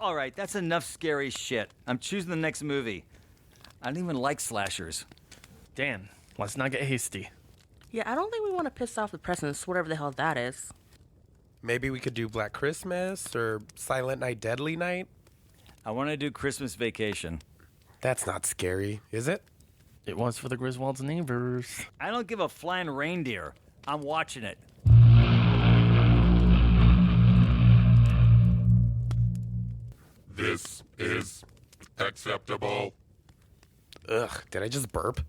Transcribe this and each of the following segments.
All right, that's enough scary shit. I'm choosing the next movie. I don't even like slashers. Dan, let's not get hasty. Yeah, I don't think we want to piss off the presents, whatever the hell that is. Maybe we could do Black Christmas or Silent Night, Deadly Night. I want to do Christmas Vacation. That's not scary, is it? It was for the Griswolds' neighbors. I don't give a flying reindeer. I'm watching it. This is acceptable. Ugh, did I just burp?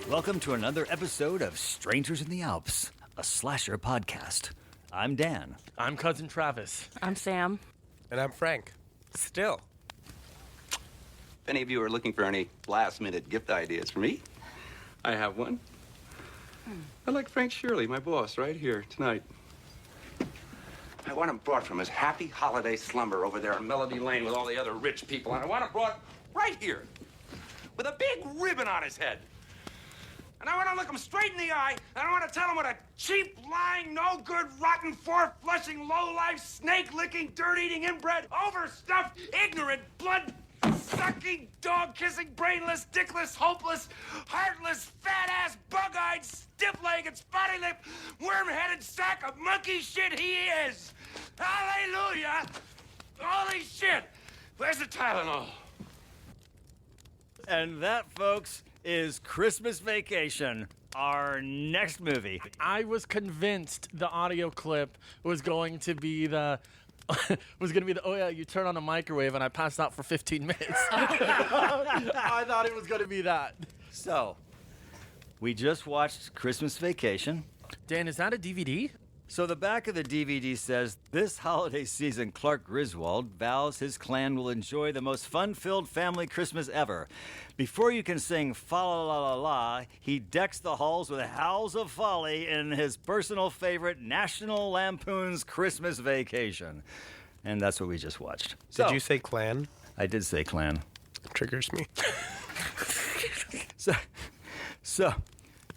Welcome to another episode of Strangers in the Alps, a slasher podcast. I'm Dan. I'm Cousin Travis. I'm Sam. And I'm Frank. Still. If any of you are looking for any last-minute gift ideas for me, I have one. I like Frank Shirley, my boss, right here tonight. I want him brought from his happy holiday slumber over there in Melody Lane with all the other rich people, and I want him brought right here with a big ribbon on his head. And I want to look him straight in the eye, and I want to tell him what a cheap, lying, no-good, rotten, four-flushing, low-life, snake-licking, dirt-eating, inbred, overstuffed, ignorant, blood-sucking, dog-kissing, brainless, dickless, hopeless, heartless, fat-ass, bug-eyed, stiff-legged, spotty-lipped, worm-headed sack of monkey shit he is. Hallelujah! Holy shit! Where's the Tylenol? And that, folks, is Christmas Vacation, our next movie. I was convinced the audio clip was going to be the oh yeah, you turn on a microwave and I passed out for 15 minutes. I thought it was going to be that. So, we just watched Christmas Vacation. Dan, is that a DVD? So the back of the DVD says, this holiday season, Clark Griswold vows his clan will enjoy the most fun-filled family Christmas ever. Before you can sing fa-la-la-la-la, he decks the halls with howls of folly in his personal favorite, National Lampoon's Christmas Vacation. And that's what we just watched. Did you say clan? I did say clan. It triggers me.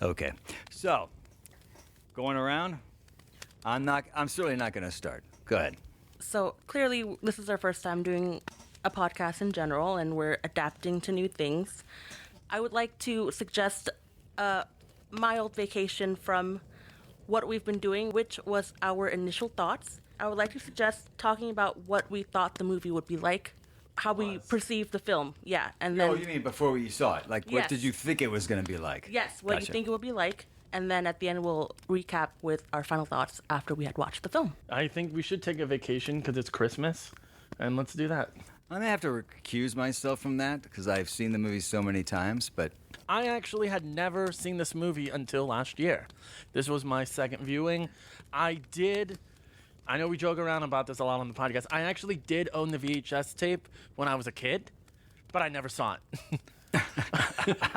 Okay. So, going around? I'm certainly not going to start. Go ahead. So clearly, this is our first time doing a podcast in general, and we're adapting to new things. I would like to suggest a mild vacation from what we've been doing, which was our initial thoughts. I would like to suggest talking about what we thought the movie would be like, how we perceived the film. Yeah, and then. Oh, you mean before you saw it? Like, Yes. what did you think it was going to be like? Yes, what Gotcha. you think it would be like. And then at the end, we'll recap with our final thoughts after we had watched the film. I think we should take a vacation because it's Christmas, and let's do that. I'm going to have to recuse myself from that because I've seen the movie so many times, but I actually had never seen this movie until last year. This was my second viewing. I know we joke around about this a lot on the podcast. I actually did own the VHS tape when I was a kid, but I never saw it.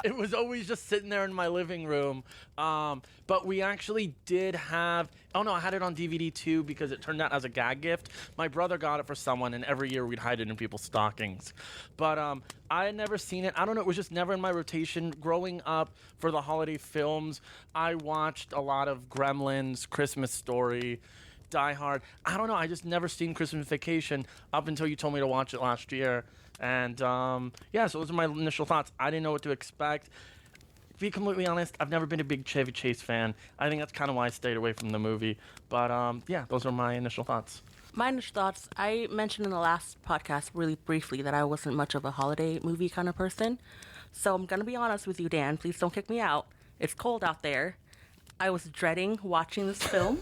It was always just sitting there in my living room. But we actually did have... Oh, no, I had it on DVD, too, because it turned out as a gag gift. My brother got it for someone, and every year we'd hide it in people's stockings. But I had never seen it. I don't know. It was just never in my rotation. Growing up for the holiday films, I watched a lot of Gremlins, Christmas Story, Die Hard. I don't know. I just never seen Christmas Vacation up until you told me to watch it last year. And, yeah, so those are my initial thoughts. I didn't know what to expect. To be completely honest, I've never been a big Chevy Chase fan. I think that's kind of why I stayed away from the movie. But, yeah, those are my initial thoughts. My initial thoughts, I mentioned in the last podcast really briefly that I wasn't much of a holiday movie kind of person. So I'm going to be honest with you, Dan. Please don't kick me out. It's cold out there. I was dreading watching this film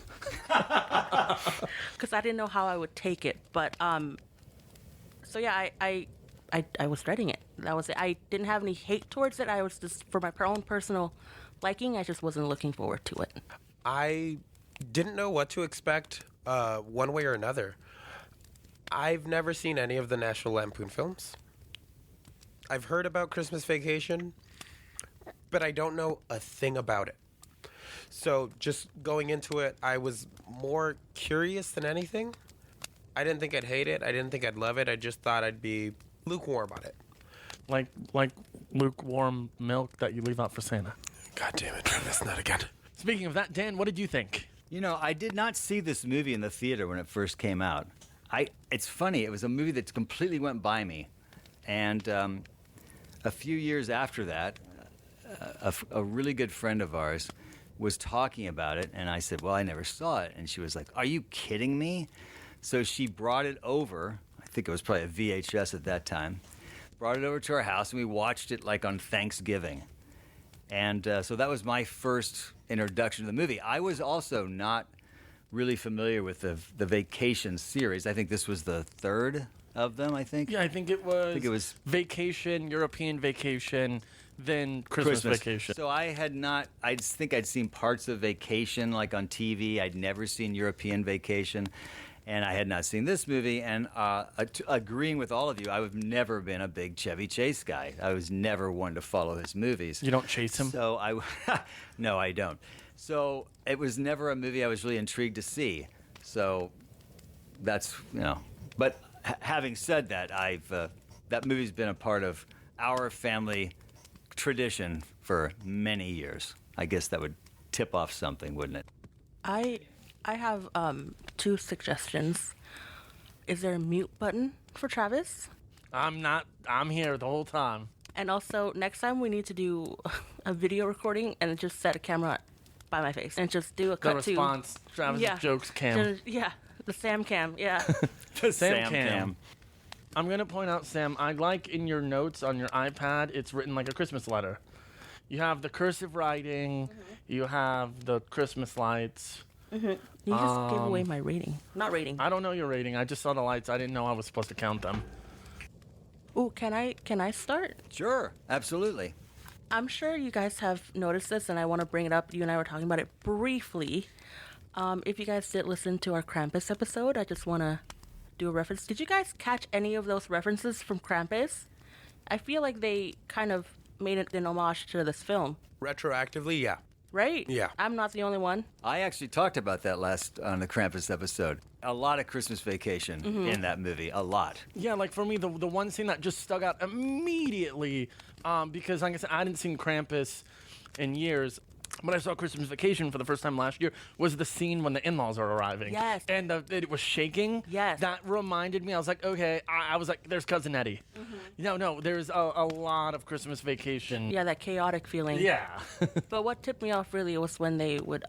because I didn't know how I would take it. But, so yeah, I was dreading it. That was it. I didn't have any hate towards it. I was just, for my own personal liking, I just wasn't looking forward to it. I didn't know what to expect one way or another. I've never seen any of the National Lampoon films. I've heard about Christmas Vacation, but I don't know a thing about it. So just going into it, I was more curious than anything. I didn't think I'd hate it. I didn't think I'd love it. I just thought I'd be lukewarm on it. Like lukewarm milk that you leave out for Santa. God damn it, Travis, not again. Speaking of that, Dan, what did you think? You know, I did not see this movie in the theater when it first came out. It's funny, it was a movie that completely went by me. And a few years after that, a really good friend of ours was talking about it, and I said, well, I never saw it. And she was like, are you kidding me? So she brought it over. I think it was probably a VHS at that time. Brought it over to our house, and we watched it like on Thanksgiving. And so that was my first introduction to the movie. I was also not really familiar with the Vacation series. I think this was the third of them, I think. Yeah, I think it was Vacation, European Vacation, then Christmas Vacation. So I had not, I just think I'd seen parts of Vacation like on TV. I'd never seen European Vacation. And I had not seen this movie. And agreeing with all of you, I've never been a big Chevy Chase guy. I was never one to follow his movies. You don't chase him? So no, I don't. So it was never a movie I was really intrigued to see. So that's, But having said that, that movie's been a part of our family tradition for many years. I guess that would tip off something, wouldn't it? I have two suggestions. Is there a mute button for Travis? I'm here the whole time. And also, next time we need to do a video recording and just set a camera by my face and just do a cut The response, Travis' jokes cam. Yeah, the Sam cam, yeah. The Sam cam. I'm going to point out, Sam, I like in your notes on your iPad, it's written like a Christmas letter. You have the cursive writing, you have the Christmas lights. You just gave away my rating. Not rating. I don't know your rating. I just saw the lights. I didn't know I was supposed to count them. Ooh, can I start? Sure, absolutely. I'm sure you guys have noticed this, and I want to bring it up. You and I were talking about it briefly. If you guys did listen to our Krampus episode, I just want to do a reference. Did you guys catch any of those references from Krampus? I feel like they kind of made it an homage to this film. Retroactively, yeah. Right? Yeah. I'm not the only one. I actually talked about that last on the Krampus episode. A lot of Christmas Vacation in that movie. A lot. Yeah, like for me, the one scene that just stuck out immediately, because like I said, I hadn't seen Krampus in years, but I saw Christmas Vacation for the first time last year, was the scene when the in-laws are arriving. Yes. And it was shaking. Yes. That reminded me, I was like, okay, I was like, there's Cousin Eddie. No, there's a lot of Christmas Vacation. Yeah, that chaotic feeling. Yeah. But what tipped me off really was when they would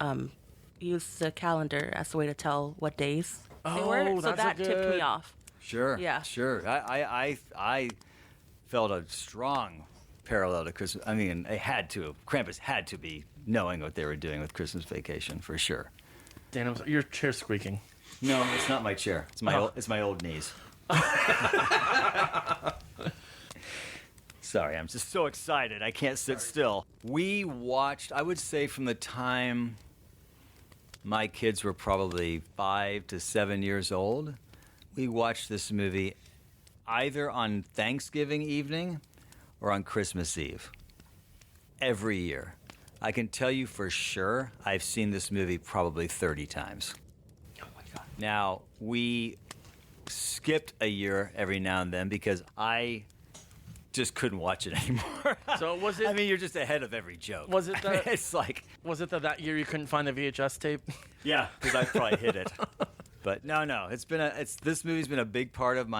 use the calendar as a way to tell what days they were. So that's that tipped me off. Sure. Yeah. Sure. I felt a strong parallel to Christmas. I mean, Krampus had to be knowing what they were doing with Christmas Vacation for sure. Dan, your chair's squeaking. No, it's not my chair. It's my old knees. Sorry, I'm just so excited. I can't sit still. We watched, I would say, from the time my kids were probably 5 to 7 years old, we watched this movie either on Thanksgiving evening or on Christmas Eve. Every year. I can tell you for sure I've seen this movie probably 30 times. Oh my God. Now, we skipped a year every now and then because I just couldn't watch it anymore. So was it? I mean, you're just ahead of every joke. Was it I mean, it's like... Was it that year you couldn't find the VHS tape? Yeah, because I probably hid it. But no, this movie's been a big part of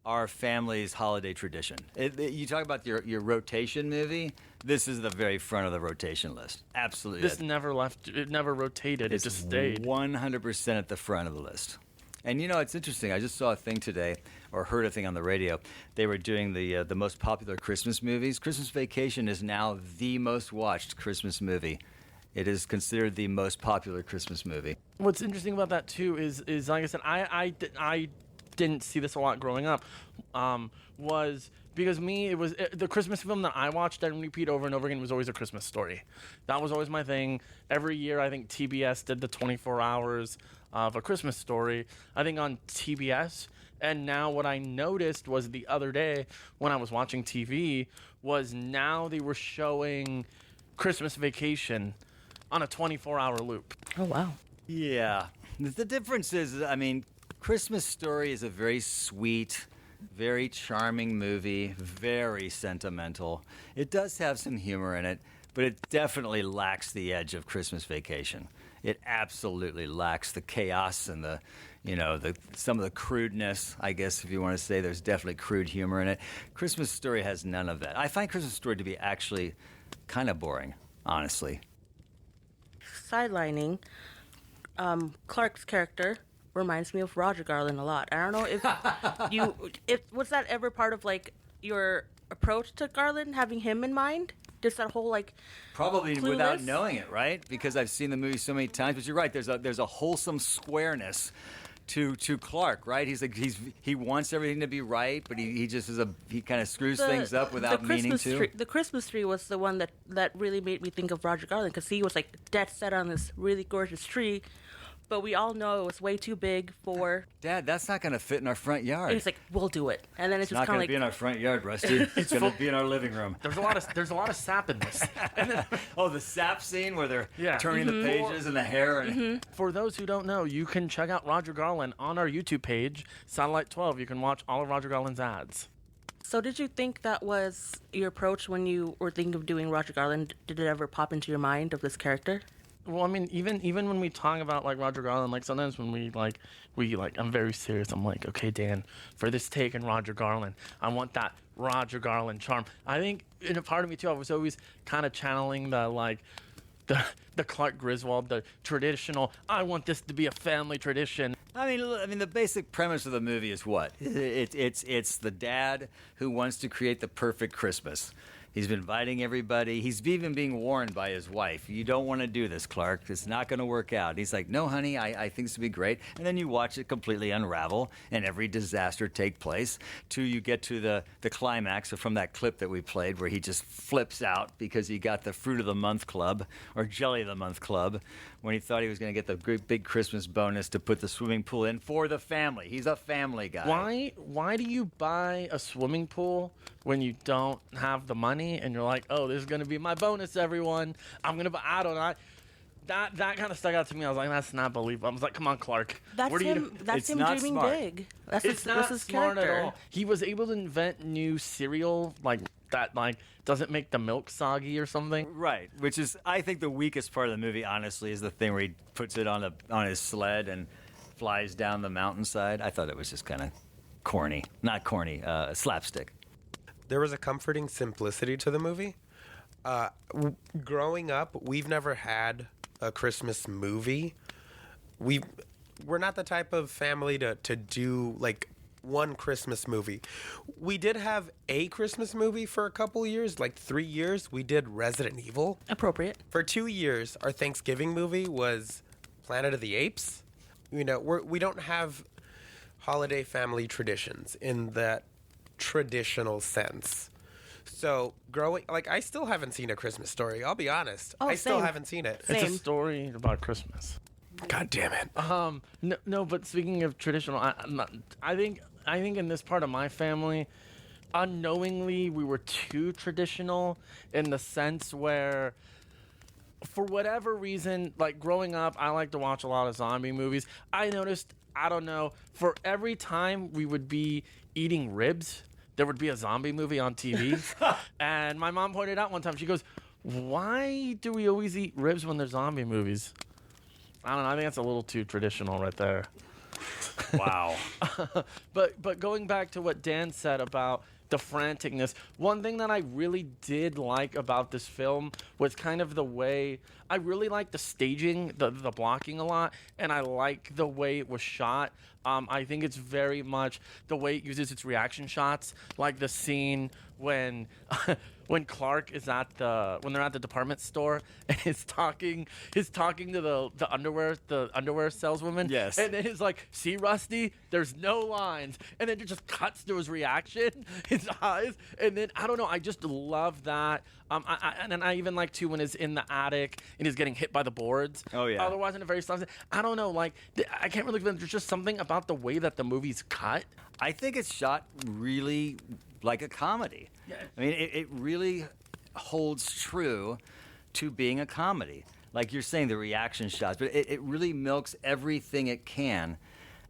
our family's holiday tradition. You talk about your rotation movie. This is the very front of the rotation list. Absolutely. This never left. It never rotated. It just stayed. 100% at the front of the list. And it's interesting. I just saw a thing today, or heard a thing on the radio. They were doing the most popular Christmas movies. Christmas Vacation is now the most watched Christmas movie. It is considered the most popular Christmas movie. What's interesting about that too is like I said, I didn't see this a lot growing up. Was because the Christmas film that I watched and repeat over and over again was always A Christmas Story. That was always my thing. Every year, I think TBS did the 24 hours of A Christmas Story. I think on TBS, And now what I noticed was the other day when I was watching TV was now they were showing Christmas Vacation on a 24-hour loop. Oh, wow. Yeah. The difference is, I mean, Christmas Story is a very sweet, very charming movie, very sentimental. It does have some humor in it, but it definitely lacks the edge of Christmas Vacation. It absolutely lacks the chaos and the, some of the crudeness, I guess, if you want to say. There's definitely crude humor in it. Christmas Story has none of that. I find Christmas Story to be actually kind of boring, honestly. Sidelining, Clark's character reminds me of Roger Garland a lot. I don't know if was that ever part of like your approach to Garland, having him in mind? Just that whole like probably Clueless? Without knowing it, right? Because I've seen the movie so many times. But you're right. There's a wholesome squareness to Clark, right? He wants everything to be right, but he just he kind of screws things up without meaning to. The Christmas tree was the one that really made me think of Roger Garland, because he was like dead set on this really gorgeous tree, but we all know it was way too big for. Dad, that's not going to fit in our front yard. And he's like, we'll do it, and then it's It's just not kind going of to like be in our front yard, Rusty. It's going to be in our living room. There's a lot of sap in this. Oh, the sap scene where they're Yeah. turning the pages and the hair. And For those who don't know, you can check out Roger Garland on our YouTube page, Satellite 12. You can watch all of Roger Garland's ads. So did you think that was your approach when you were thinking of doing Roger Garland? Did it ever pop into your mind of this character? Well, I mean, even when we talk about like Roger Garland, like sometimes when we I'm very serious. I'm like, okay, Dan, for this take in Roger Garland, I want that Roger Garland charm. I think in a part of me too, I was always kind of channeling the Clark Griswold, the traditional. I want this to be a family tradition. I mean, the basic premise of the movie is what? It's the dad who wants to create the perfect Christmas. He's been inviting everybody. He's even being warned by his wife. You don't want to do this, Clark. It's not going to work out. He's like, no, honey, I think this will be great. And then you watch it completely unravel and every disaster take place till you get to the climax from that clip that we played where he just flips out because he got the Fruit of the Month Club or Jelly of the Month Club when he thought he was going to get the big Christmas bonus to put the swimming pool in for the family. He's a family guy. Why do you buy a swimming pool when you don't have the money and you're like, oh, this is going to be my bonus, everyone. I'm going to buy, I don't know. That kind of stuck out to me. I was like, that's not believable. I was like, come on, Clark. That's What are you him. doing? That's It's him not dreaming smart. big. That's It's not his smart character. at all. He was able to invent new cereal like that, like doesn't make the milk soggy or something. Right, which is, I think, the weakest part of the movie, honestly, is the thing where he puts it on his sled and flies down the mountainside. I thought it was just kind of corny. Not corny, slapstick. There was a comforting simplicity to the movie. Growing up, we've never had a Christmas movie. We're not the type of family to do like one Christmas movie. We did have a Christmas movie for a couple years, like 3 years. We did Resident Evil. Appropriate. For 2 years, our Thanksgiving movie was Planet of the Apes. We don't have holiday family traditions in that traditional sense. So I still haven't seen A Christmas Story. I'll be honest. Oh, I still same. haven't seen it. It's a Same. story about Christmas. God damn it. No, but speaking of traditional, I think in this part of my family, unknowingly we were too traditional in the sense where, for whatever reason, like growing up, I like to watch a lot of zombie movies. I noticed, I don't know, for every time we would be eating ribs, there would be a zombie movie on TV. And my mom pointed out one time, she goes, why do we always eat ribs when there's zombie movies? I don't know. I think that's a little too traditional right there. Wow. But going back to what Dan said about the franticness, one thing that I really did like about this film was kind of the way I really like the staging, the blocking a lot, and I like the way it was shot. I think it's very much the way it uses its reaction shots, like the scene when when Clark is when they're at the department store and he's talking to the underwear saleswoman. Yes. And then he's like, "See, Rusty, there's no lines," and then it just cuts to his reaction. his eyes. And then, I don't know, I just love that. And I even like, too, when he's in the attic and he's getting hit by the boards. Oh, yeah. Otherwise, in a very slow, I don't know, like, I can't really, there's just something about the way that the movie's cut. I think it's shot really like a comedy. Yeah. I mean, it really holds true to being a comedy. Like you're saying, the reaction shots, but it really milks everything it can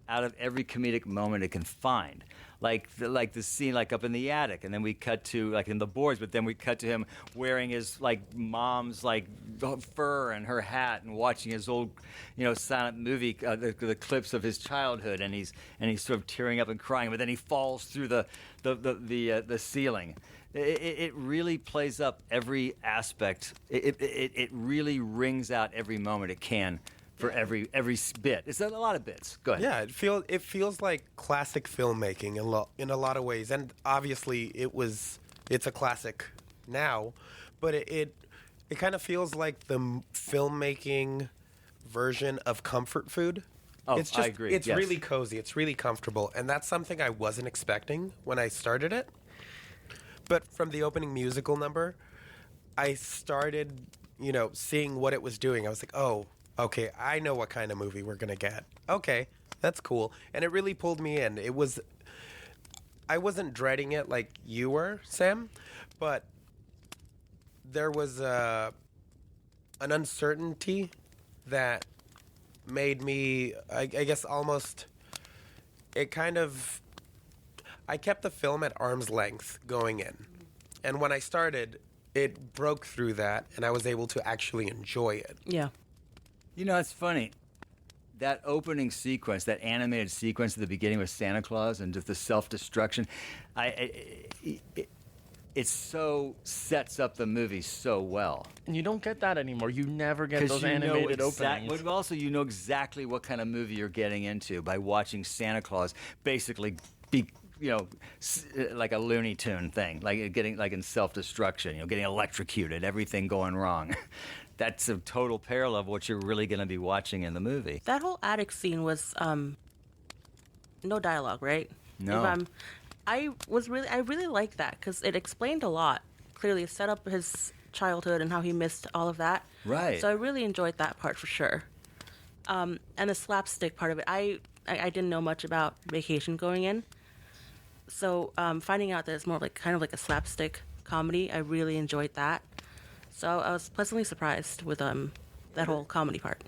out of every comedic moment it can find. Like the scene like up in the attic, and then we cut to like in the boards, but then we cut to him wearing his like mom's like fur and her hat and watching his old, silent movie, the clips of his childhood, and he's sort of tearing up and crying, but then he falls through the ceiling. It really plays up every aspect. It really wrings out every moment it can. For every bit, it's a lot of bits. Go ahead. Yeah, it feels like classic filmmaking in a lot of ways, and obviously it's a classic now, but it kind of feels like the filmmaking version of comfort food. Oh, it's I agree. It's really cozy. It's really comfortable, and that's something I wasn't expecting when I started it. But from the opening musical number, I started, seeing what it was doing. I was like, oh. Okay, I know what kind of movie we're gonna get. Okay, that's cool, and it really pulled me in. I wasn't dreading it like you were, Sam, but there was an uncertainty that made me, I guess, almost. I kept the film at arm's length going in, and when I started, it broke through that, and I was able to actually enjoy it. Yeah. It's funny. That opening sequence, that animated sequence at the beginning with Santa Claus and just the self-destruction, it so sets up the movie so well. And you don't get that anymore. You never get those animated openings. But also, you know exactly what kind of movie you're getting into by watching Santa Claus basically be, like a Looney Tune thing, like getting like in self-destruction, getting electrocuted, everything going wrong. That's a total parallel of what you're really going to be watching in the movie. That whole attic scene was no dialogue, right? No. I really liked that because it explained a lot. Clearly, it set up his childhood and how he missed all of that. Right. So I really enjoyed that part for sure. And the slapstick part of it, I didn't know much about Vacation going in. So finding out that it's more like kind of like a slapstick comedy, I really enjoyed that. So I was pleasantly surprised with that whole comedy part.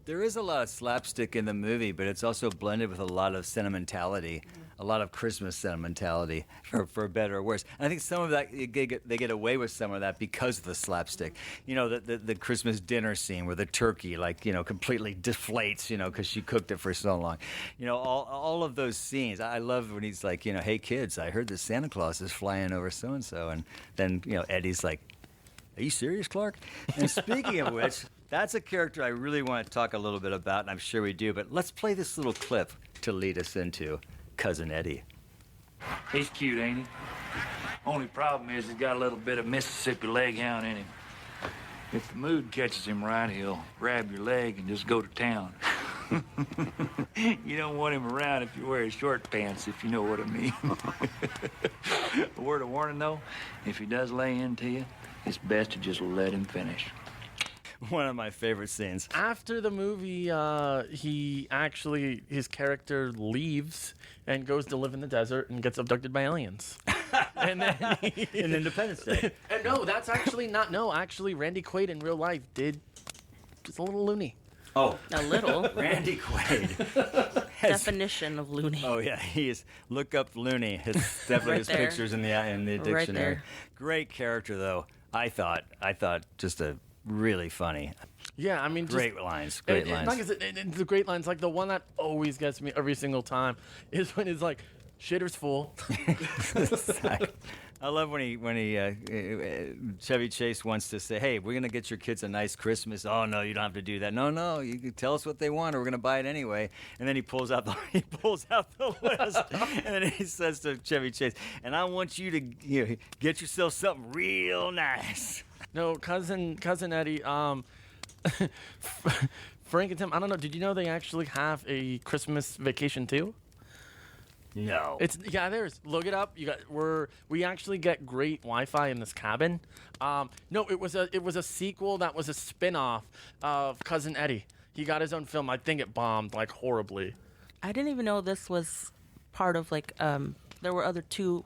There is a lot of slapstick in the movie, but it's also blended with a lot of sentimentality, a lot of Christmas sentimentality, for better or worse. And I think some of that, they get away with some of that because of the slapstick. The Christmas dinner scene where the turkey, completely deflates, because she cooked it for so long. All of those scenes. I love when he's like, hey, kids, I heard that Santa Claus is flying over so-and-so. And then, Eddie's like, are you serious, Clark? And speaking of which, that's a character I really want to talk a little bit about, and I'm sure we do. But let's play this little clip to lead us into Cousin Eddie. He's cute, ain't he? Only problem is he's got a little bit of Mississippi leghound in him. If the mood catches him right, he'll grab your leg and just go to town. You don't want him around if you wear short pants, if you know what I mean. A word of warning, though, if he does lay into you, it's best to just let him finish. One of my favorite scenes. After the movie, his character leaves and goes to live in the desert and gets abducted by aliens. And then in Independence Day. And no, that's actually not. No, actually, Randy Quaid in real life did just a little loony. Oh, A little. Randy Quaid. Definition of loony. Oh yeah, he is. Look up loony. It's definitely Right his there. pictures in the dictionary. Right there. Great character though. I thought just a really funny. Yeah, I mean, Great lines. Great lines. Like I said, the great lines, like the one that always gets me every single time, is when it's like, "Shitter's full." I love when Chevy Chase wants to say, "Hey, we're gonna get your kids a nice Christmas." Oh no, you don't have to do that. No, you can tell us what they want, or we're gonna buy it anyway. And then he pulls out the list, and then he says to Chevy Chase, "And I want you to get yourself something real nice." No, cousin Eddie. Frank and Tim. I don't know. Did you know they actually have a Christmas Vacation too? No. There's look it up. We actually get great Wi-Fi in this cabin. No, it was a sequel that was a spin-off of Cousin Eddie. He got his own film. I think it bombed like horribly. I didn't even know this was part of like there were two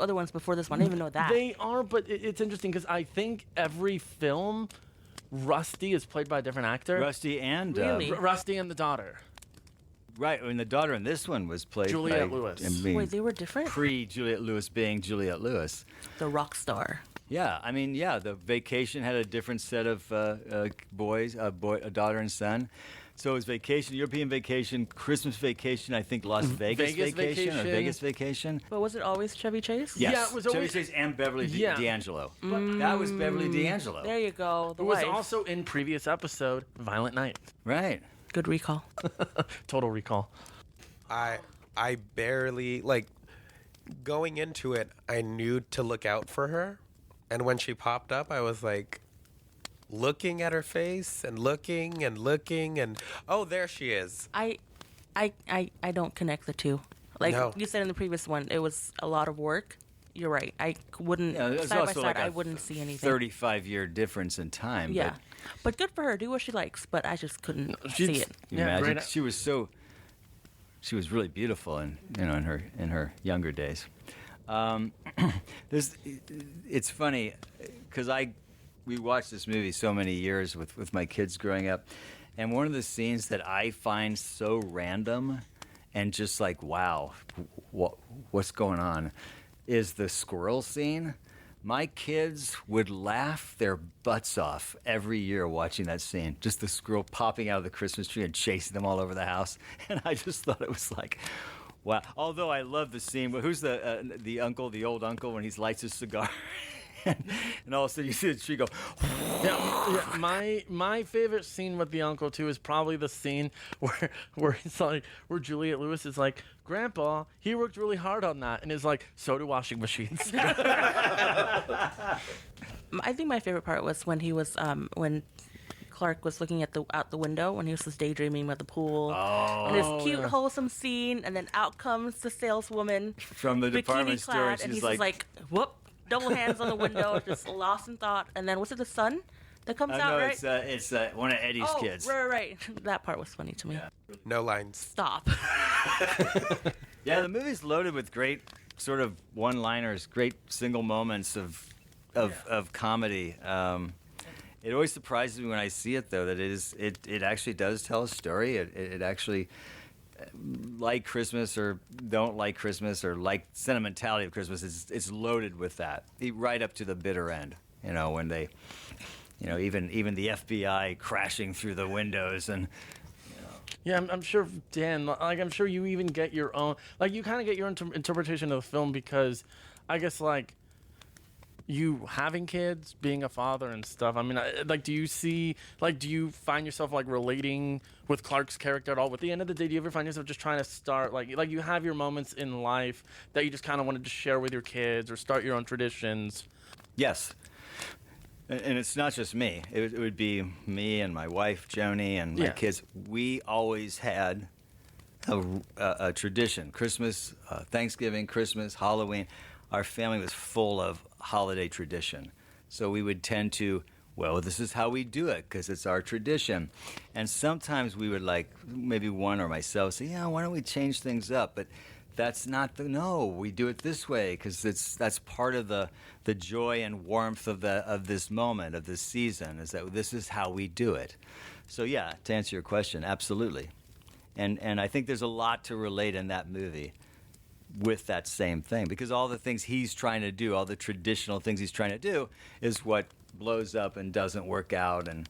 other ones before this one. I didn't even know that. They are, but it's interesting because I think every film, Rusty is played by a different actor. Rusty and Really? Rusty and the daughter. right, and the daughter in this one was played Juliette by Lewis. Wait, they were different? Pre-Juliette Lewis being Juliette Lewis. The rock star. Yeah, I mean, the Vacation had a different set of boys, a daughter and son. So it was Vacation, European Vacation, Christmas Vacation, I think Las Vegas, Vegas Vacation or Vacation. Vegas Vacation. But was it always Chevy Chase? Yes, Yeah, it was Chevy always- Chase and Beverly Yeah. D'Angelo. That was Beverly D'Angelo. There you go. The Who was wife. also in previous episode, Violent Night. Right. Good recall. Total Recall. I barely going into it. I knew to look out for her, and when she popped up, I was like looking at her face and looking and oh, there she is. I don't connect the two. Like No. you said in the previous one, it was a lot of work. You're right. I wouldn't Yeah, there's side by also side. like I a wouldn't see anything. 35-year difference in time. Yeah, but good for her. Do what she likes. But I just couldn't see it. But you Yeah, imagine right. she was really beautiful in her younger days. It's funny because we watched this movie so many years with my kids growing up, and one of the scenes that I find so random and just like, wow, what's going on, is the squirrel scene. My kids would laugh their butts off every year watching that scene. Just the squirrel popping out of the Christmas tree and chasing them all over the house. And I just thought it was like, wow. Although I love the scene, but who's the uncle, the old uncle, when he lights his cigar? And all of a sudden you see the tree go. My favorite scene with the uncle too is probably the scene where it's like where Juliette Lewis is like, Grandpa, he worked really hard on that, and is like, so do washing machines. I think my favorite part was when he was when Clark was looking at out the window when he was just daydreaming about the pool. And this cute, wholesome scene, and then out comes the saleswoman From the bikini department store, clad, and and she's he's just like, whoop, double hands on the window, just lost in thought. And then was it the sun that comes out, no, right? it's one of Eddie's oh, kids. right. That part was funny to me. No lines. Stop. Yeah, the movie's loaded with great sort of one-liners, great single moments of comedy. It always surprises me when I see it, though, that it actually does tell a story. It actually, like Christmas or don't like Christmas or like sentimentality of Christmas, it's loaded with that right up to the bitter end. When they, even the FBI crashing through the windows and. Yeah, I'm sure, Dan, I'm sure you even get your own, you kind of get your own interpretation of the film because I guess, you having kids, being a father and stuff. I mean, do you see, do you find yourself, relating with Clark's character at all? At the end of the day, do you ever find yourself just trying to start, you have your moments in life that you just kind of wanted to share with your kids or start your own traditions? Yes. And it's not just me. It would be me and my wife, Joni, and my kids. We always had a tradition. Christmas, Thanksgiving, Christmas, Halloween. Our family was full of holiday tradition. So we would tend to, this is how we do it because it's our tradition. And sometimes we would maybe one or myself say, why don't we change things up? But that's not we do it this way because that's part of the joy and warmth of this moment, of this season, is that this is how we do it. So to answer your question, absolutely. And I think there's a lot to relate in that movie with that same thing, because all the things he's trying to do, all the traditional things he's trying to do, is what blows up and doesn't work out, and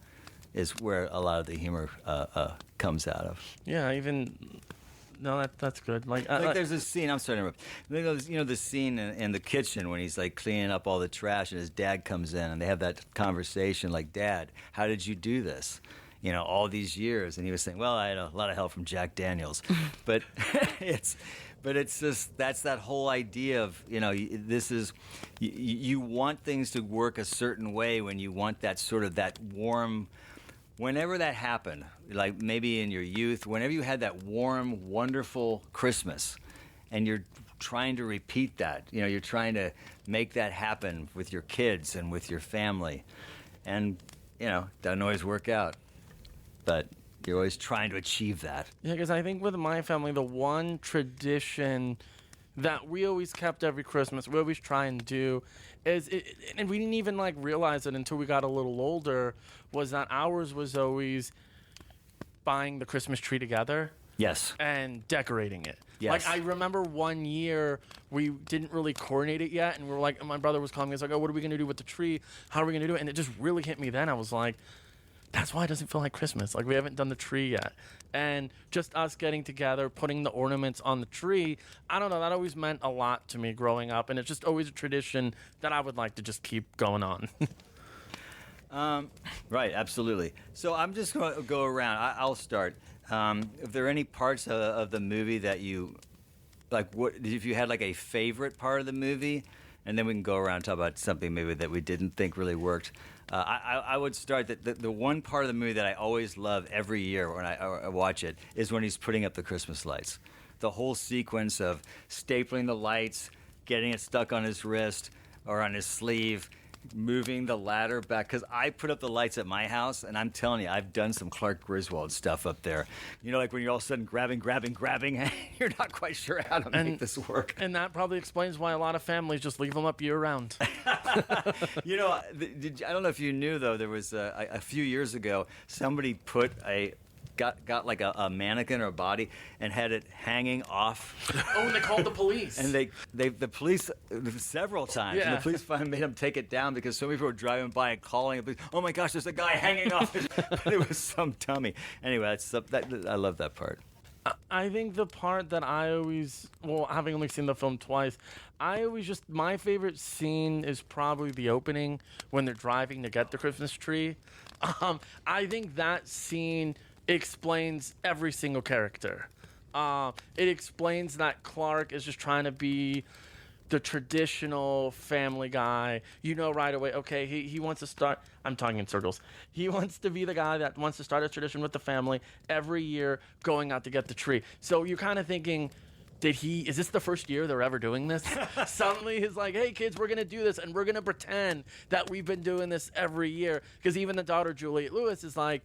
is where a lot of the humor comes out of. Yeah, no, that's good. There's a scene. I'm sorry to interrupt. The scene in the kitchen when he's cleaning up all the trash, and his dad comes in, and they have that conversation. Dad, how did you do this? All these years, and he was saying, "Well, I had a lot of help from Jack Daniels," but it's just that's that whole idea of this is you want things to work a certain way when you want that sort of that warm. Whenever that happened, maybe in your youth, whenever you had that warm, wonderful Christmas, and you're trying to repeat that. You know, you're trying to make that happen with your kids and with your family. And, you know, doesn't always work out. But you're always trying to achieve that. Yeah, because I think with my family, the one tradition that we always kept every Christmas, we always try and do, and we didn't even like realize it until we got a little older, was that ours was always buying the Christmas tree together. Yes. And decorating it. Yes. Like, I remember one year we didn't really coordinate it yet, and we were like, my brother was calling me, he was like, oh, what are we going to do with the tree? How are we going to do it? And it just really hit me then. I was like, that's why it doesn't feel like Christmas. Like, we haven't done the tree yet. And just us getting together, putting the ornaments on the tree, I don't know, that always meant a lot to me growing up, and it's just always a tradition that I would like to just keep going on. Right, absolutely. So I'm just going to go around. I'll start. If there are any parts of the movie that you, like, what if you had like a favorite part of the movie, and then we can go around and talk about something maybe that we didn't think really worked. I would start that the one part of the movie that I always love every year when I watch it is when he's putting up the Christmas lights. The whole sequence of stapling the lights, getting it stuck on his wrist or on his sleeve, moving the ladder back, because I put up the lights at my house, and I'm telling you, I've done some Clark Griswold stuff up there. You know, like when you're all of a sudden grabbing, you're not quite sure how to make this work. And that probably explains why a lot of families just leave them up year-round. You know, I don't know if you knew, though, there was a few years ago, somebody put got like a mannequin or a body and had it hanging off. Oh, and they called the police. And the police several times. Yeah. And the police finally made them take it down because so many people were driving by and calling. Oh my gosh, there's a guy hanging off. But it was some dummy. Anyway, I love that part. I think the part that I always, well, having only seen the film twice, my favorite scene is probably the opening when they're driving to get the Christmas tree. I think that scene explains every single character. It explains that Clark is just trying to be the traditional family guy. You know right away, okay, he wants to start, I'm talking in circles. He wants to be the guy that wants to start a tradition with the family every year going out to get the tree. So you're kind of thinking, is this the first year they're ever doing this? Suddenly he's like, hey kids, we're going to do this and we're going to pretend that we've been doing this every year. Because even the daughter, Juliette Lewis, is like,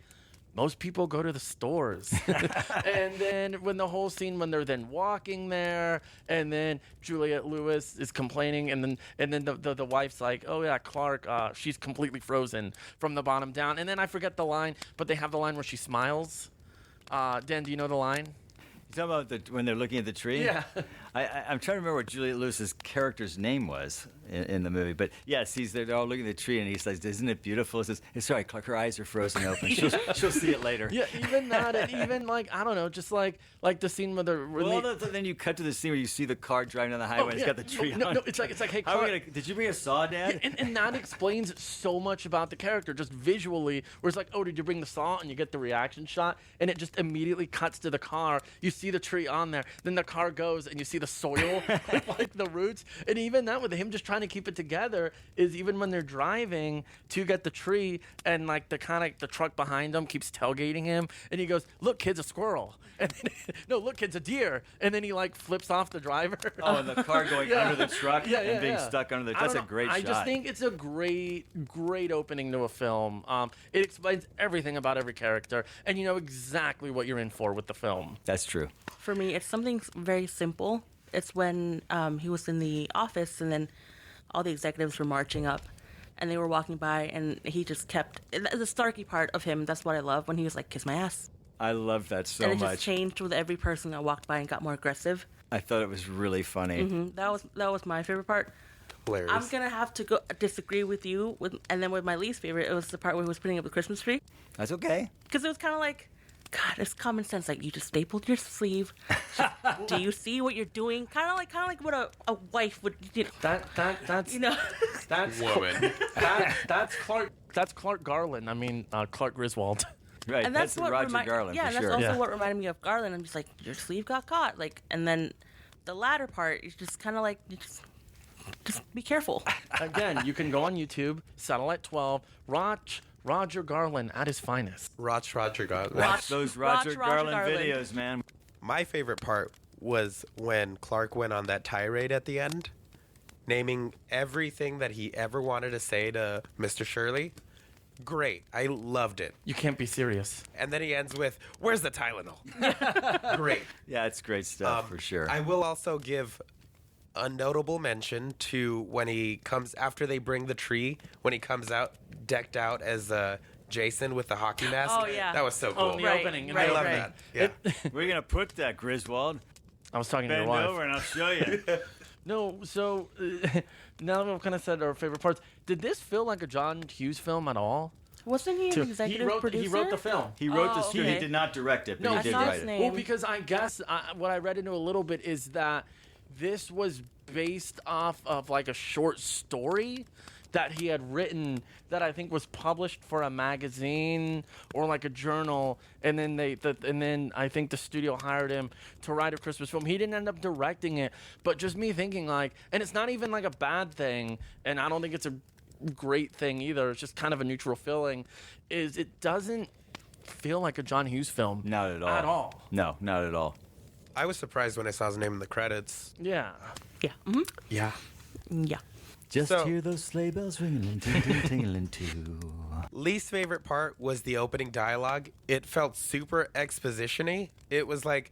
most people go to the stores. And then when the whole scene, when they're then walking there, and then Juliette Lewis is complaining, and then the wife's like, oh yeah, Clark, she's completely frozen from the bottom down. And then I forget the line, but they have the line where she smiles. Dan, do you know the line? You talking about when they're looking at the tree? Yeah. I'm trying to remember what Juliette Lewis's character's name was in the movie. But yes, they're all looking at the tree, and he says, isn't it beautiful? He says, it's sorry, Clark, her eyes are frozen open. She'll see it later. Yeah, even that, and even like, I don't know, just like the scene where then you cut to the scene where you see the car driving down the highway and it's got the tree on. No, it's like, hey, Clark. Did you bring a saw, Dad? Yeah, and that explains so much about the character, just visually, where it's like, oh, did you bring the saw? And you get the reaction shot, and it just immediately cuts to the car. You see the tree on there. Then the car goes, and you see the soil with like the roots. And even that, with him just trying to keep it together, is even when they're driving to get the tree, and like the truck behind him keeps tailgating him, and he goes, look, kid's a squirrel. And then, no, look, kid's a deer. And then he like flips off the driver. Oh, and the car going under the truck and being stuck under the. That's a great shot. I just think it's a great opening to a film. It explains everything about every character, and you know exactly what you're in for with the film. That's true. For me, it's something very simple. It's when he was in the office, and then all the executives were marching up, and they were walking by, and he just kept the Starkey part of him. That's what I love, when he was like, "Kiss my ass." I love that so much. And it just changed with every person that walked by and got more aggressive. I thought it was really funny. Mm-hmm. That was my favorite part. Hilarious. I'm gonna have to disagree with you. And then with my least favorite, it was the part where he was putting up the Christmas tree. That's okay. Because it was kind of like, God, it's common sense. Like, you just stapled your sleeve. Do you see what you're doing? Kind of like what a wife would. You know, That's you know. That's Woman. that's Clark. That's Clark Garland. I mean, Clark Griswold. Right, And that's what Roger Garland yeah, for and that's sure. also what reminded me of Garland. I'm just like, your sleeve got caught. Like, and then the latter part is just kind of like, you just be careful. Again, you can go on YouTube, Satellite 12, Roger Garland at his finest. Roger Garland. Watch those Roger Roger Garland Garland. videos, man. My favorite part was when Clark went on that tirade at the end, naming everything that he ever wanted to say to Mr. Shirley. Great. I loved it. You can't be serious. And then he ends with, "Where's the Tylenol?" Great. Yeah, it's great stuff for sure. I will also give a notable mention to when he comes, after they bring the tree, when he comes out decked out as Jason with the hockey mask. Oh, yeah. That was so Oh, cool. in the Right, opening. In right, the I love opening. that. Yeah. Where are you going to put that, Griswold? I was talking to your Bend wife. over and I'll show you. No, so now that we've kind of said our favorite parts, did this feel like a John Hughes film at all? Wasn't he an executive producer? He wrote the film. He wrote the Oh, script. He okay. did not direct it, but No, he I did saw write his it. name. Well, because I guess what I read into a little bit is that this was based off of like a short story that he had written that I think was published for a magazine or like a journal, and then then I think the studio hired him to write a Christmas film. He didn't end up directing it, but just me thinking like, and it's not even like a bad thing, and I don't think it's a great thing either. It's just kind of a neutral feeling. Is it doesn't feel like a John Hughes film. Not at all. At all. No, not at all. I was surprised when I saw his name in the credits. Yeah. Yeah. Mm-hmm. Yeah. Yeah. Just So- hear those sleigh bells ringing, tingling, tingling too. Least favorite part was the opening dialogue. It felt super exposition-y. It was like,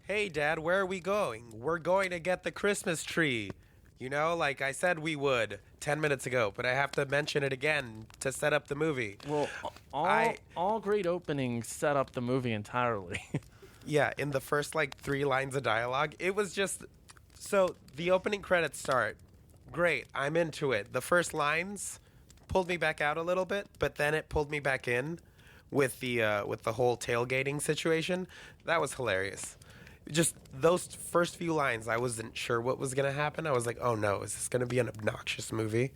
"Hey, Dad, where are we going? We're going to get the Christmas tree." You know, like I said we would 10 minutes ago, but I have to mention it again to set up the movie. Well, all great openings set up the movie entirely. Yeah, in the first like 3 lines of dialogue, it was just so the opening credits start. Great, I'm into it. The first lines pulled me back out a little bit, but then it pulled me back in with the whole tailgating situation. That was hilarious. Just those first few lines, I wasn't sure what was gonna happen. I was like, "Oh no, is this gonna be an obnoxious movie?"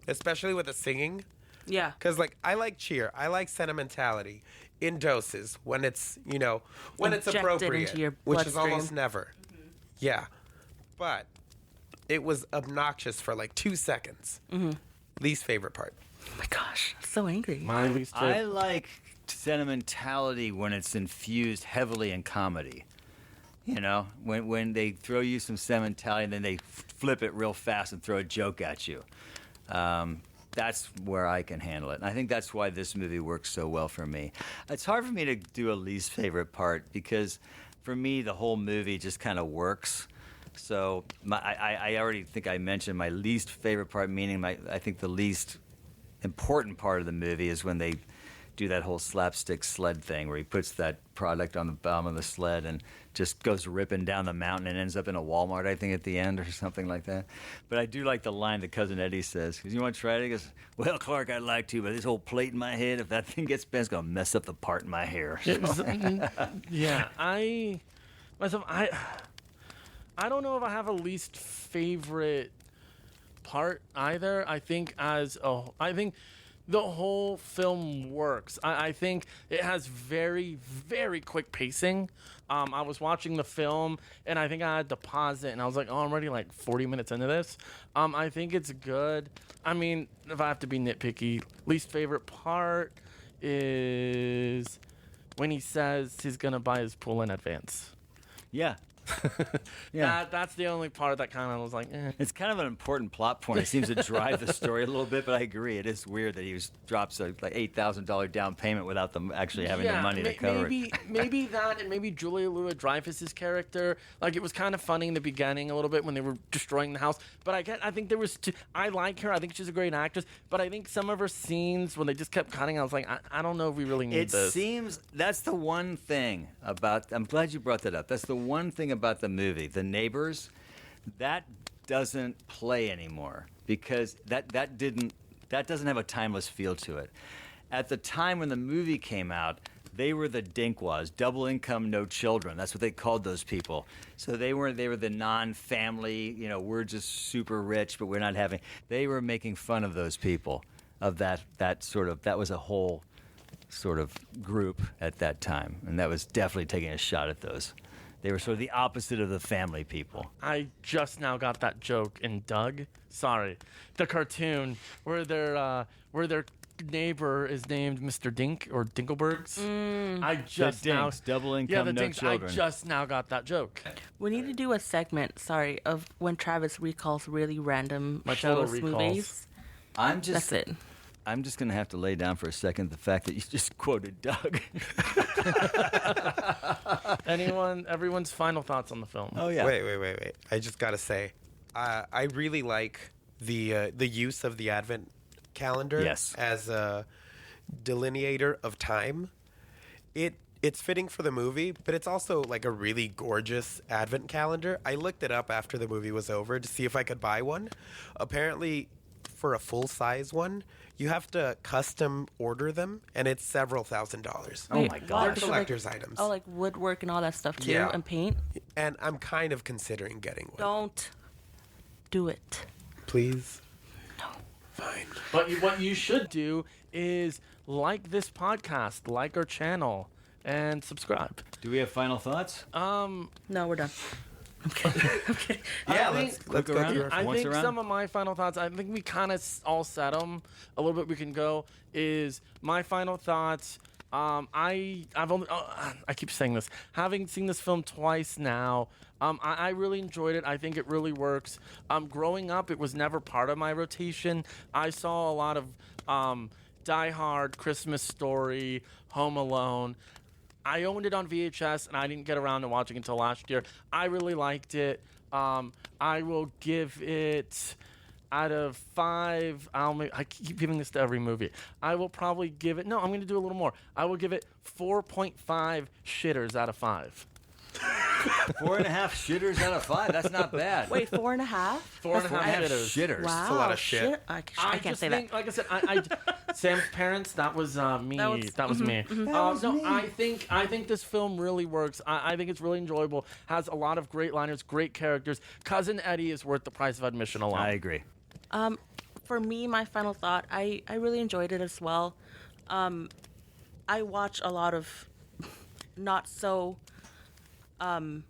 Especially with the singing. Yeah. Because, like, I like cheer. I like sentimentality in doses when it's, you know, when it's Injected appropriate, into your which is bloodstream. almost never. Yeah. But it was obnoxious for, like, 2 seconds. Least favorite part. Oh my gosh. So angry. My least I favorite. like sentimentality when it's infused heavily in comedy. You know, when they throw you some sentimentality and then they flip it real fast and throw a joke at you. That's where I can handle it. And I think that's why this movie works so well for me. It's hard for me to do a least favorite part because for me, the whole movie just kind of works. So I already think I mentioned my least favorite part, meaning I think the least important part of the movie is when they do that whole slapstick sled thing where he puts that product on the bottom of the sled and just goes ripping down the mountain and ends up in a Walmart, I think, at the end or something like that. But I do like the line that Cousin Eddie says. "You want to try it?" He goes, "Well, Clark, I'd like to, but this whole plate in my head, if that thing gets bent, it's going to mess up the part in my hair." Yeah, I don't know if I have a least favorite part either. I think I think the whole film works. I think it has very, very quick pacing. I was watching the film, and I think I had to pause it, and I was like, "Oh, I'm already like 40 minutes into this." I think it's good. I mean, if I have to be nitpicky, least favorite part is when he says he's gonna buy his pool in advance. Yeah. Yeah. That's the only part that kind of was like, eh. It's kind of an important plot point. It seems to drive the story a little bit, but I agree. It is weird that he drops a like $8,000 down payment without them actually having the money to cover it. Maybe that, and maybe Julia Louis-Dreyfus's character. Like, it was kind of funny in the beginning a little bit when they were destroying the house. But I think there was I like her. I think she's a great actress. But I think some of her scenes when they just kept cutting, I was like, I don't know if we really need It this. seems that's the one thing about. I'm glad you brought that up. That's the one thing about the movie, The Neighbors. That doesn't play anymore because that doesn't have a timeless feel to it. At the time when the movie came out, they were the Dinkwas, double income, no children. That's what they called those people. So they were the non-family. You know, we're just super rich, but we're not having. They were making fun of those people, of that was a whole sort of group at that time, and that was definitely taking a shot at those. They were sort of the opposite of the family people. I just now got that joke in Doug. Sorry, the cartoon where they're neighbor is named Mr. Dink or Dinkelbergs. I The just now, Dinks, double yeah, income, the no Dinks. children. I just now got that joke. We need to do a segment, of when Travis recalls really random My total shows, recalls. movies. I'm just That's it. I'm just gonna have to lay down for a second the fact that you just quoted Doug. Everyone's final thoughts on the film. Oh yeah. Wait. I just gotta say, I really like the use of the Advent calendar Yes. as a delineator of time. It's fitting for the movie, but it's also like a really gorgeous Advent calendar. I looked it up after the movie was over to see if I could buy one. Apparently, for a full-size one, you have to custom order them, and it's several $1,000s. Oh my Wait, gosh. They're collector's items. Oh, like woodwork and all that stuff too, Yeah. and paint. And I'm kind of considering getting one. Don't do it. Please? Fine. But what you should do is like this podcast, like our channel, and subscribe. Do we have final thoughts? No, we're done. I'm kidding. Yeah, think- let's go around. through our I Once think around? some of my final thoughts, I think we kind of all said them a little bit. We can go is my final thoughts. I keep saying this. Having seen this film twice now, I really enjoyed it. I think it really works. Growing up, it was never part of my rotation. I saw a lot of Die Hard, Christmas Story, Home Alone. I owned it on VHS, and I didn't get around to watching it until last year. I really liked it. I will give it, out of 5, I keep giving this to every movie. I will probably give it, I'm going to do a little more. I will give it 4.5 shitters out of 5. 4.5 shitters out of 5. That's not bad. Wait, 4.5? 4.5 4.5 shitters. shitters. Wow, a lot of shit. I I can't just say think, that. like I said, Sam's parents. That was me. That was me. No, I think this film really works. I think it's really enjoyable. Has a lot of great liners, great characters. Cousin Eddie is worth the price of admission alone. I agree. For me, my final thought, I really enjoyed it as well. I watch a lot of not so not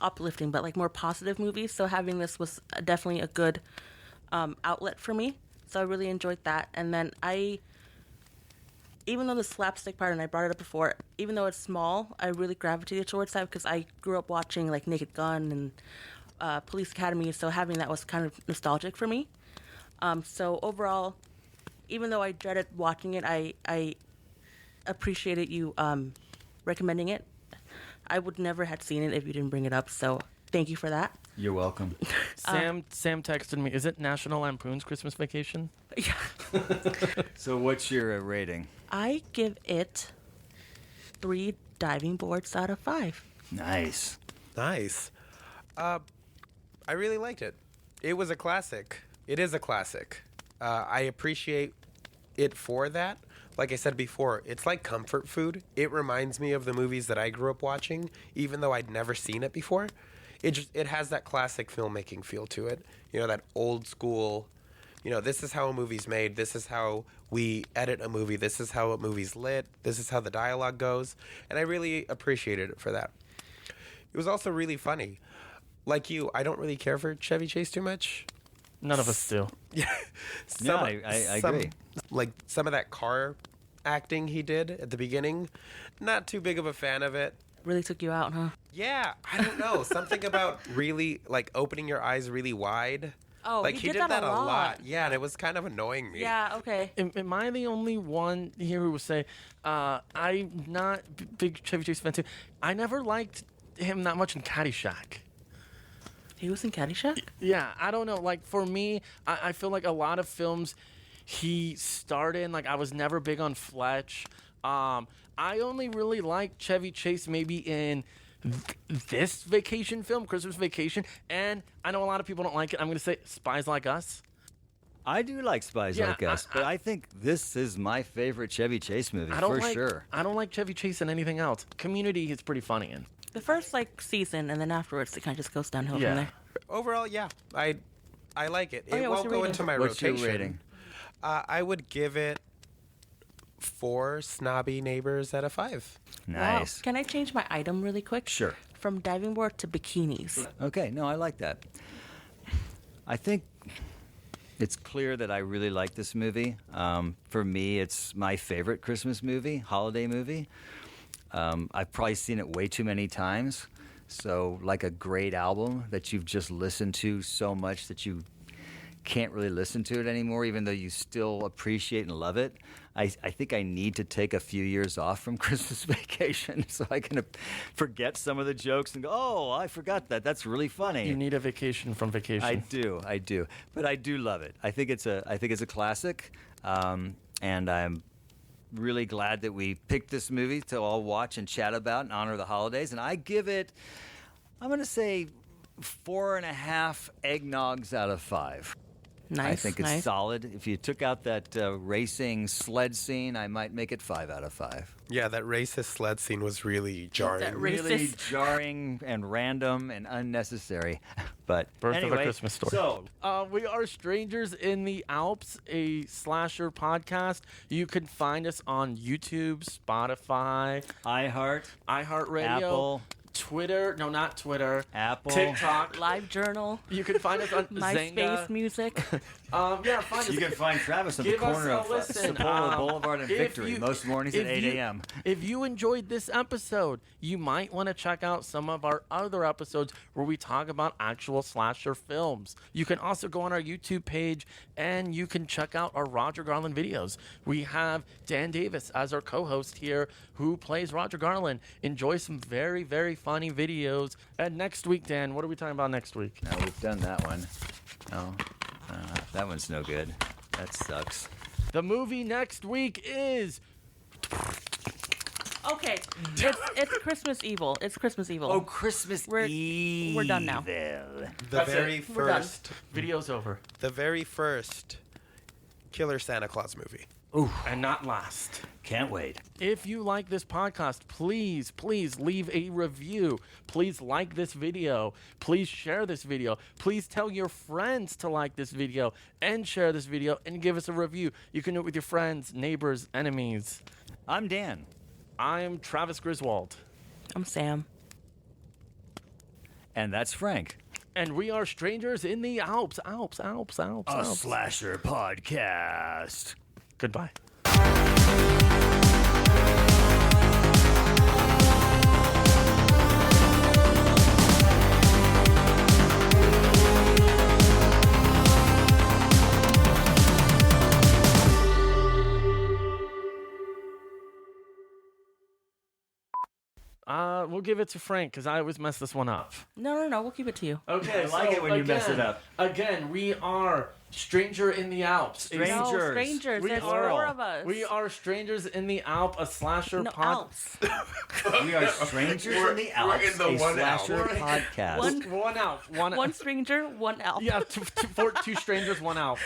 uplifting, but like more positive movies. So having this was definitely a good outlet for me. So I really enjoyed that. And then even though the slapstick part, and I brought it up before, even though it's small, I really gravitated towards that because I grew up watching like Naked Gun and Police Academy. So having that was kind of nostalgic for me. So overall, even though I dreaded watching it, I appreciated you recommending it. I would never have seen it if you didn't bring it up. So thank you for that. You're welcome. Sam texted me. Is it National Lampoon's Christmas Vacation? Yeah. So what's your rating? I give it 3 diving boards out of 5. Nice. Nice. I really liked it. It was a classic. It is a classic. I appreciate it for that. Like I said before, it's like comfort food. It reminds me of the movies that I grew up watching, even though I'd never seen it before. It has that classic filmmaking feel to it. You know, that old school, this is how a movie's made. This is how we edit a movie. This is how a movie's lit. This is how the dialogue goes. And I really appreciated it for that. It was also really funny. Like you, I don't really care for Chevy Chase too much. None of us do. Yeah, I agree. Like some of that car acting he did at the beginning, not too big of a fan of it. Really took you out, huh? Yeah, I don't know. Something about really like opening your eyes really wide. Oh, like he did that a lot. Yeah, and it was kind of annoying me. Yeah, okay. Am I the only one here who will say I'm not big Chevy Chase fan too? I never liked him that much in Caddyshack. He was in Caddyshack? Yeah, I don't know. Like for me, I feel like a lot of films he starred in. Like I was never big on Fletch. I only really liked Chevy Chase maybe in this vacation film, Christmas Vacation, and I know a lot of people don't like it. I'm going to say Spies Like Us. I do like Spies Yeah, Like Us, but I think this is my favorite Chevy Chase movie for sure. I don't like Chevy Chase in anything else. Community is pretty funny in. The first season, and then afterwards it kind of just goes downhill Yeah. from there. Overall, yeah, I like it. Oh, It yeah, what's won't your go rating? into my What's your rotation. rating? I would give it 4 snobby neighbors out of 5. Nice. Wow. Can I change my item really quick? Sure. From diving board to bikinis. Okay, no, I like that. I think It's clear that I really like this movie. For me, it's my favorite Christmas movie, holiday movie. I've probably seen it way too many times. So, like a great album that you've just listened to so much that you can't really listen to it anymore, even though you still appreciate and love it. I think I need to take a few years off from Christmas Vacation so I can forget some of the jokes and go, oh, I forgot that. That's really funny. You need a vacation from vacation. I do. But I do love it. I think it's a classic, and I'm really glad that we picked this movie to all watch and chat about in honor of the holidays. And I give it, I'm going to say 4.5 eggnogs out of 5. Nice. I think it's nice. solid. If you took out that racing sled scene, I might make it 5 out of 5. Yeah, that racist sled scene was really jarring. That Really Racist. jarring and random and unnecessary. But Birth of a anyway, Christmas Story. So, We are Strangers in the Alps, a slasher podcast. You can find us on YouTube, Spotify, iHeartRadio, Apple, Twitter. No, not Twitter. Apple, TikTok. Live Journal, You can find us on MySpace Zynga. music. Yeah, find us. You can find Travis on the Give us corner a of listen. Sapola Boulevard and If Victory you- most mornings at if 8 you- a.m. If you enjoyed this episode, you might want to check out some of our other episodes where we talk about actual slasher films. You can also go on our YouTube page and you can check out our Roger Garland videos. We have Dan Davis as our co-host here who plays Roger Garland. Enjoy some very, very funny videos. And next week, Dan, what are we talking about next week? No, we've done that one. No, that one's no good. That sucks. The movie next week is... Okay, it's Christmas Evil. It's Christmas Evil. Oh, Christmas Eve. we're done now. The That's very it. We're done. first, Video's over. the very first Killer Santa Claus movie. And not last. Can't wait. If you like this podcast, please, please leave a review. Please like this video. Please share this video. Please tell your friends to like this video and share this video and give us a review. You can do it with your friends, neighbors, enemies. I'm Dan. I'm Travis Griswold. I'm Sam. And that's Frank. And we are Strangers in the Alps. Alps. A slasher podcast. Goodbye. We'll give it to Frank because I always mess this one up. No, we'll keep it to you. Okay, I like it when you mess it up. Again, we are Stranger in the Alps. Strangers. No, strangers. We There's are- 4 of us. We are Strangers in the Alps, a slasher no pod. Alps. We are Strangers in the Alps, we're in the a one slasher Alp. podcast. One- One Alp. One One stranger, one Alp. Yeah, two strangers, one Alp.